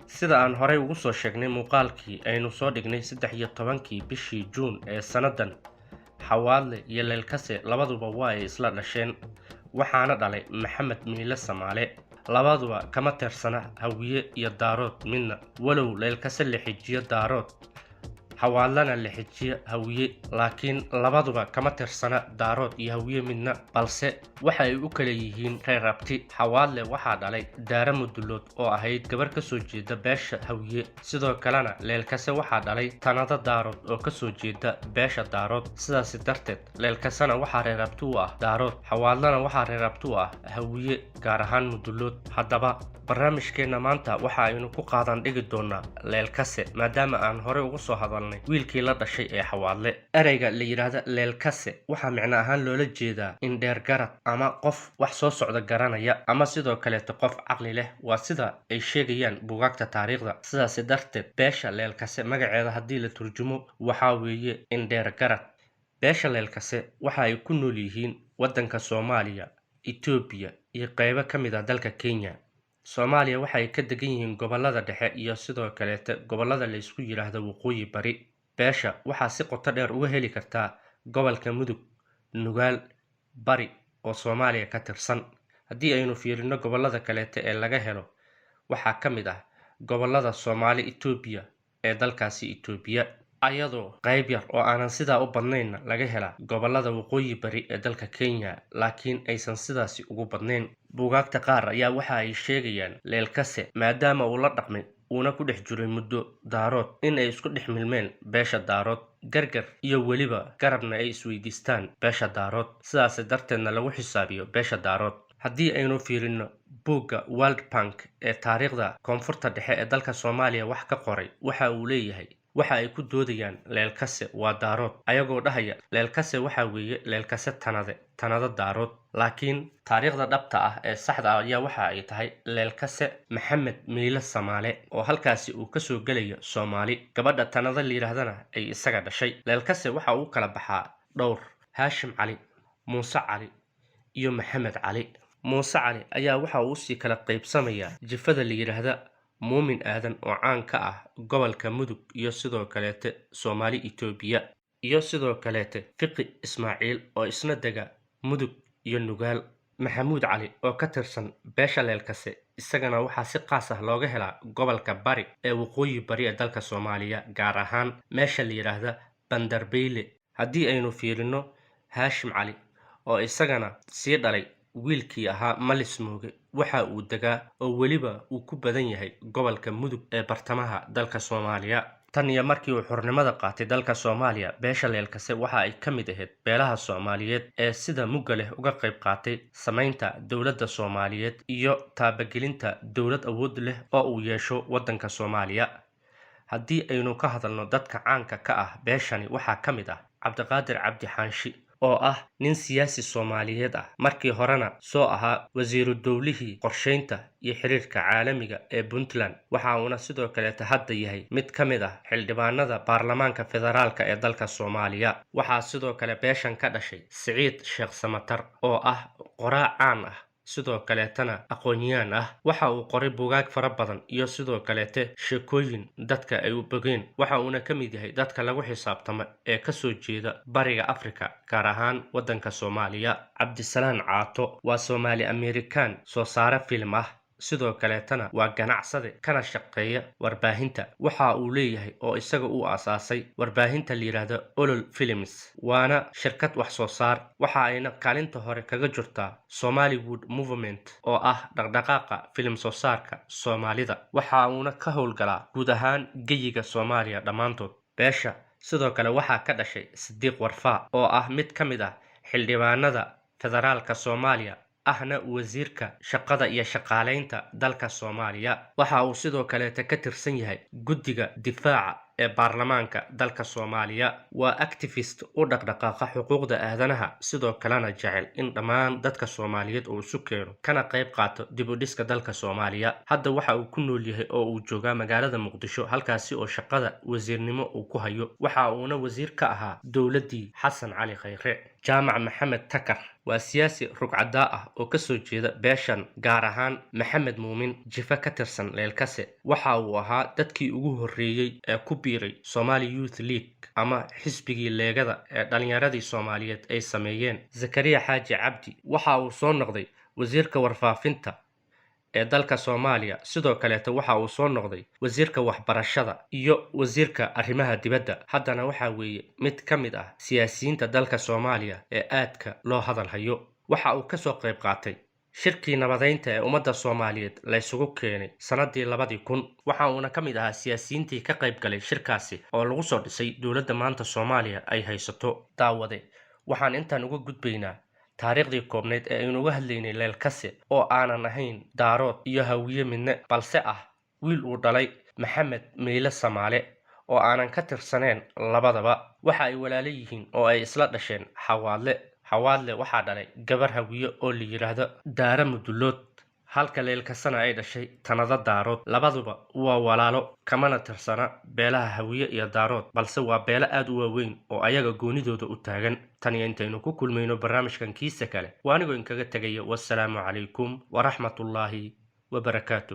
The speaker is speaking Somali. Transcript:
Sida aan horey ugu soo sheegnay muuqaalkii aynu soo dhignay 13kii bishii Juun ee sannadan, Xawaadle iyo Leelkase labaduba waa ay isla dhasheen, waxaana dhalay Maxamed Miile Samaale. Labaduba kama tirsana Hawiye iyo Daarood midna, walow Leelkase la xijiyo Daarood, Xawaadlana la xijiyo Hawiye, laakiin labaduba kama tirsana Daarood iyo Hawiye midna, balse waxa ay u kala yihiin reer abti. Xawaadle waxaa dhalay Daara Mudulood oo ahayd gabar ka soo jeeda beesha Hawiye, sidoo kalena Leelkase waxaa dhalay Tanada Daarood oo ka soo jeeda beesha Daarood. sidaas darteed Leelkasena waxaa reer abti u ah Daarood, Xawaadlana waxaa reer abti u ah Hawiye, gaar ahaan Mudulood. Haddaba barnaamijkeena maanta waxa aynu ku qaadan dhigi doonaa Leelkase, maadaama aan horey ugu soo hadalnay wiilkii la dhashay ee Xawaadle. Ereyga la yiraahdo Leelkase waxaa micno ahaan loola jeedaa in dheer garad ama qof wax soo socda garanaya, ama sidoo kaleeto qof caqli leh, waa sida ay sheegayaan buugaagta taariikhda. sidaas darteed beesha Leelkase magaceeda haddii la turjumo waxaa weeye in dheer garad. beesha Leelkase waxa ay ku nool yihiin waddanka Soomaaliya, Itoobiya iyo qaybo ka mid ah dalka Kenya. Soomaaliya waxa ay ka degan yihiin gobollada dhexe iyo sidoo kaleeto gobollada la isku yiraahdo Waqooyi Bari. beesha waxaa si qoto dheer uga heli kartaa gobolka Mudug, Nugaal, Bari oo Soomaaliya ka tirsan. Haddii aynu fiirino gobollada kaleeto ee laga helo, waxaa ka mid ah gobollada Soomaali Itoobiya ee dalkaasi Itoobiya, ayadoo qayb yar oo aanan sidaa u badnayn laga hela gobollada Waqooyi Bari ee dalka Kenya, laakiin aysan sidaasi ugu badnayn. Buugaagta qaar ayaa waxa ay sheegayaan Leelkase maadaama uu la dhaqmay uuna ku dhex jiray muddo Daarood, in ay isku dhex milmeen beesha Daarood, gargar iyo weliba garabna ay isweydiistaan beesha Daarood, sidaas darteedna lagu xisaabiyo beesha Daarood. Haddii aynu fiirino buugga World Bank ee taariikhda koonfurta dhexe ee dalka Soomaaliya wax ka qoray, waxa uu leeyahay waxa ay ku doodayaan Leelkase waa Daarood, ayagoo dhahaya Leelkase waxa weeye Leelkase Tanada Daarood. laakiin taariikhda dhabta ah ee saxda ah ayaa waxa ay tahay Leelkase Maxamed Miile Samaale, oo halkaasi uu kasoo gelayo Soomaali, gabadha Tanada la yiraahdana ay isaga dhashay. Leelkase waxa uu kala baxaa dhowr: Haashim Cali, Muuse Cali iyo Maxamed Cali. Muuse Cali ayaa waxa uu sii kala qaybsamayaa jifada la yiraahdo Muumin Aadan oo caan ka ah gobolka Mudug iyo sidoo kaleeto Soomaali Itoobiya, iyo sidoo kaleeto Fiqi Ismaaciil oo isna dega Mudug iyo Nugaal. Maxamuud Cali oo ka tirsan beesha Leelkase, isagana waxaa si qaas ah looga helaa gobolka Bari ee Waqooyi Bari ee dalka Soomaaliya, gaar ahaan meesha la yiraahdo Bandarbeyle. Haddii aynu fiirino Haashim Cali oo isagana sii dhalay wiilkii ahaa Malis Mooge, waxa uu degaa oo weliba uu ku badan yahay gobolka Mudug ee bartamaha dalka Soomaaliya. tan iyo markii uu xornimada qaatay dalka Soomaaliya, beesha Leelkase waxa ay ka mid ahayd beelaha Soomaaliyeed ee sida mugga leh uga qayb qaatay samaynta dowladda Soomaaliyeed iyo taabagelinta dowlad awood leh oo uu yeesho waddanka Soomaaliya. Haddii aynu ka hadalno dadka caanka ka ah beeshani, waxaa ka mid ah Cabdiqaadir Cabdi Xaanshi oo ah nin siyaasi Soomaaliyeed ah, markii horena soo ahaa wasiiru dowlihii qorsheynta iyo xiriirka caalamiga ee Puntland. waxa uuna sidoo kaleeto hadda yahay mid ka mid ah xildhibaanada baarlamaanka federaalka ee dalka Soomaaliya. waxaa sidoo kale beeshan ka dhashay Siciid Sheekh Samatar oo ah qoraa caan ah, sidoo kaleetana aqoon-yahan ah. waxa uu qoray buugaag fara badan iyo sidoo kaleeto sheekooyin dadka ay u bogeen. waxa uuna ka mid yahay dadka lagu xisaabtamo ee ka soo jeeda bariga Afrika, gaar ahaan waddanka Soomaaliya. Cabdisalaan Caato waa Soomaali Amerikaan soo saare film ah, sidoo kaleetana waa ganacsade kana shaqeeya warbaahinta. waxa uu leeyahay oo isaga uu aasaasay warbaahinta la yiraahdo Olol Films, waana shirkad wax soo saar. waxa ayna kaalinta hore kaga jirtaa Somaliwood Movement oo ah dhaqdhaqaaqa film soo saarka Soomaalida. waxa uuna ka howlgalaa guud ahaan geyiga Soomaaliya dhammaantood. beesha sidoo kale waxaa ka dhashay Sidiiq Warfaa oo ah mid ka mid ah xildhibaanada federaalka Soomaaliya, ahna wasiirka shaqada iyo shaqaaleynta dalka Soomaaliya. waxa uu sidoo kaleeto ka tirsan yahay guddiga difaaca ee baarlamaanka dalka Soomaaliya. waa activist u dhaqdhaqaaqa xuquuqda aadanaha, sidoo kalena jecel in dhammaan dadka Soomaaliyeed uu isu keeno kana qayb qaato dib u dhiska dalka Soomaaliya. hadda waxa uu ku nool yahay oo uu joogaa magaalada Muqdisho, halkaasi oo shaqada wasiirnimo uu ku hayo. waxa uuna wasiir ka ahaa dowladdii Xasan Cali Khayre. jaamac maxamed takar waa siyaasi rugcadaa ah oo ka soo jeeda beeshan, gaar ahaan maxamed muumin jifa ka tirsan leelkase. waxa uu ahaa dadkii ugu horreeyey ee ku biiray Somali Youth League ama xisbigii leegada ee dhalinyaradii Soomaaliyeed ay sameeyeen. Zakariya Xaaji Cabdi waxa uu soo noqday wasiirka warfaafinta ee dalka Soomaaliya, sidoo kaleeto waxa uu soo noqday wasiirka waxbarashada iyo wasiirka arrimaha dibadda. haddana waxa weeye mid ka mid ah siyaasiyiinta dalka Soomaaliya ee aadka loo hadal hayo. waxa uu ka soo qayb qaatay shirkii nabadeynta ee ummadda Soomaaliyeed la isugu keenay sanadii 2000. waxa uuna ka mid ahaa siyaasiyiintii ka qayb galay shirkaasi oo lagu soo dhisay dowladda maanta Soomaaliya ay haysato. daawade waxaan intaan uga gudbaynaa taariikhdii koobneed ee aynu uga hadlaynay leelkase, oo aanan ahayn daarood iyo hawiye midne, balse ah wiil uu dhalay maxamed meyle samaale oo aanan ka tirsaneen labadaba. waxa ay walaalo yihiin oo ay isla dhasheen xawaadle waxaa dhalay gabar hawiye oo la yidhaahdo daara mudulood, halka leelkasana ay dhashay tanada daarood. labaduba waa walaalo, kamana tirsana beelaha hawiye iyo daarood, balse waa beelo aad u waaweyn oo ayaga goonidooda u taagan. tan iyo intaynu ku kulmayno barnaamijkan kiisa kale, waa anigoo inkaga tegaya. wassalaamu calaykum waraxmatullaahi wabarakaatu.